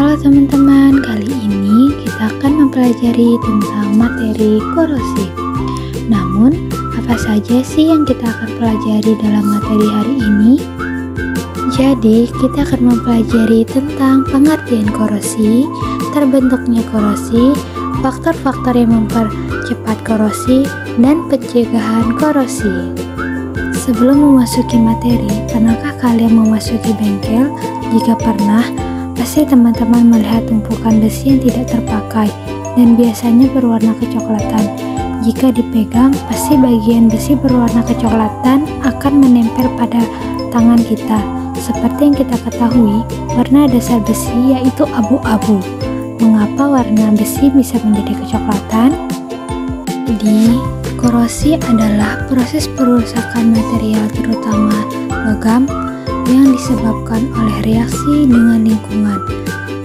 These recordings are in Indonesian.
Halo teman-teman, kali ini kita akan mempelajari tentang materi korosi. Namun, apa saja sih yang kita akan pelajari dalam materi hari ini? Jadi, kita akan mempelajari tentang pengertian korosi, terbentuknya korosi, faktor-faktor yang mempercepat korosi, dan pencegahan korosi. Sebelum memasuki materi, pernahkah kalian memasuki bengkel? Jika pernah, pasti teman-teman melihat tumpukan besi yang tidak terpakai dan biasanya berwarna kecoklatan. Jika dipegang, pasti bagian besi berwarna kecoklatan akan menempel pada tangan kita. Seperti yang kita ketahui, warna dasar besi yaitu abu-abu. Mengapa warna besi bisa menjadi kecoklatan? Jadi, korosi adalah proses perusakan material terutama logam yang disebabkan oleh reaksi dengan lingkungan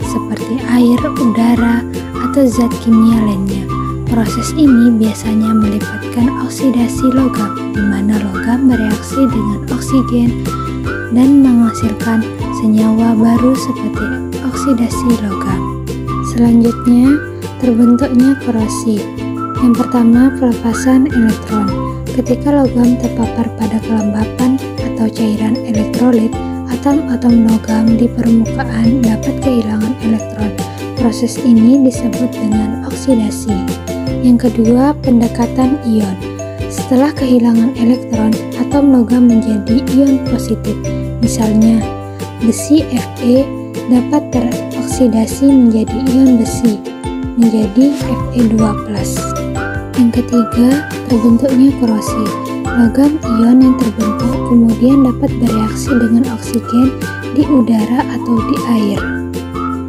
seperti air, udara, atau zat kimia lainnya. Proses ini biasanya melibatkan oksidasi logam, di mana logam bereaksi dengan oksigen dan menghasilkan senyawa baru seperti oksidasi logam. Selanjutnya, terbentuknya korosi. Yang pertama, pelepasan elektron. Ketika logam terpapar pada kelembapan atau cairan elektrolit, atom-atom logam di permukaan dapat kehilangan elektron. Proses ini disebut dengan oksidasi. Yang kedua, pendekatan ion. Setelah kehilangan elektron, atom logam menjadi ion positif. Misalnya, besi Fe dapat teroksidasi menjadi ion besi, menjadi Fe2+. Yang ketiga, terbentuknya korosi. Logam ion yang terbentuk kemudian dapat bereaksi dengan oksigen di udara atau di air.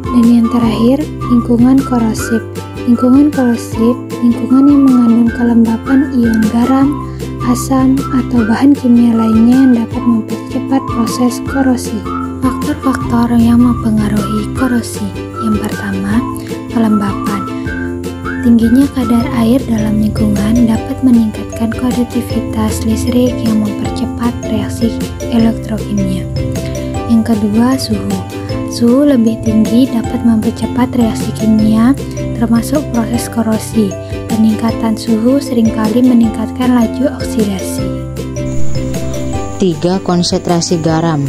Dan yang terakhir, lingkungan korosif. Lingkungan korosif, lingkungan yang mengandung kelembapan ion garam, asam, atau bahan kimia lainnya yang dapat mempercepat proses korosi. Faktor-faktor yang mempengaruhi korosi. Yang pertama, kelembapan. Tingginya kadar air dalam lingkungan dapat meningkatkan konduktivitas listrik yang mempercepat reaksi elektrokimia. Yang kedua, suhu. Suhu lebih tinggi dapat mempercepat reaksi kimia, termasuk proses korosi. Peningkatan suhu seringkali meningkatkan laju oksidasi. 3. Konsentrasi garam.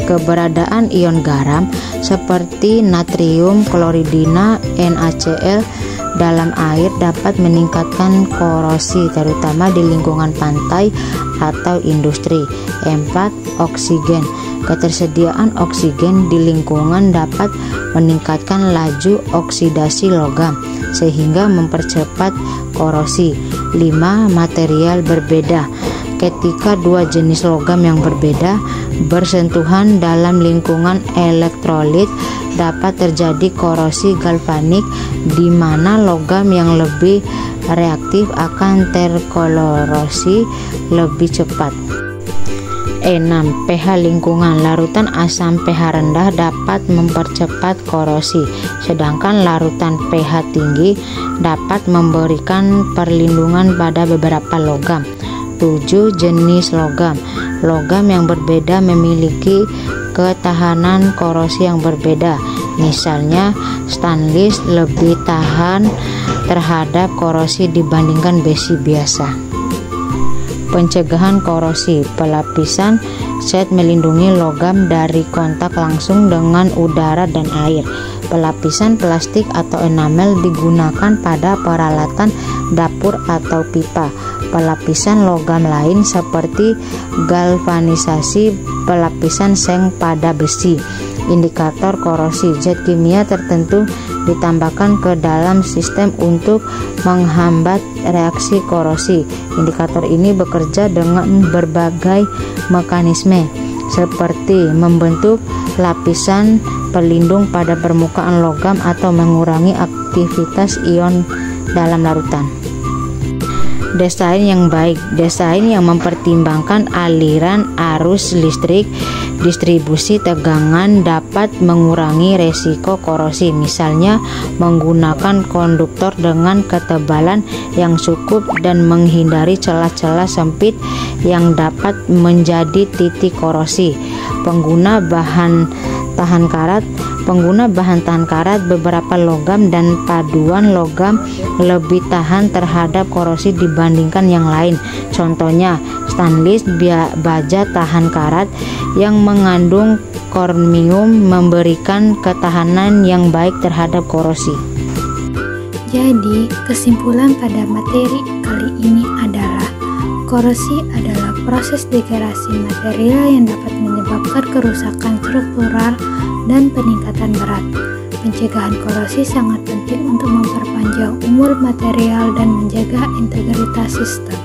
Keberadaan ion garam seperti natrium kloridina NaCl dalam air dapat meningkatkan korosi, terutama di lingkungan pantai atau industri. 4. Oksigen. Ketersediaan oksigen di lingkungan dapat meningkatkan laju oksidasi logam sehingga mempercepat korosi. 5. Material berbeda. Ketika dua jenis logam yang berbeda bersentuhan dalam lingkungan elektrolit, dapat terjadi korosi galvanik di mana logam yang lebih reaktif akan terkorosi lebih cepat. 6. pH lingkungan. Larutan asam pH rendah dapat mempercepat korosi, sedangkan larutan pH tinggi dapat memberikan perlindungan pada beberapa logam. 7. Jenis logam. Logam yang berbeda memiliki ketahanan korosi yang berbeda. Misalnya, stainless lebih tahan terhadap korosi dibandingkan besi biasa. Pencegahan korosi. Pelapisan set melindungi logam dari kontak langsung dengan udara dan air. Pelapisan plastik atau enamel digunakan pada peralatan dapur atau pipa. Pelapisan logam lain seperti galvanisasi, pelapisan seng pada besi. Indikator korosi. Zat kimia tertentu ditambahkan ke dalam sistem untuk menghambat reaksi korosi. Indikator ini bekerja dengan berbagai mekanisme seperti membentuk lapisan pelindung pada permukaan logam atau mengurangi aktivitas ion dalam larutan. Desain yang baik. Desain yang mempertimbangkan aliran arus listrik, distribusi tegangan dapat mengurangi resiko korosi. Misalnya, menggunakan konduktor dengan ketebalan yang cukup dan menghindari celah-celah sempit yang dapat menjadi titik korosi. Pengguna bahan tahan karat pengguna bahan tahan karat, beberapa logam dan paduan logam lebih tahan terhadap korosi dibandingkan yang lain. Contohnya, stainless baja tahan karat yang mengandung kormium memberikan ketahanan yang baik terhadap korosi. Jadi, kesimpulan pada materi kali ini adalah korosi adalah proses degradasi material yang dapat menyebabkan kerusakan struktural dan peningkatan berat. Pencegahan korosi sangat penting untuk memperpanjang umur material dan menjaga integritas sistem.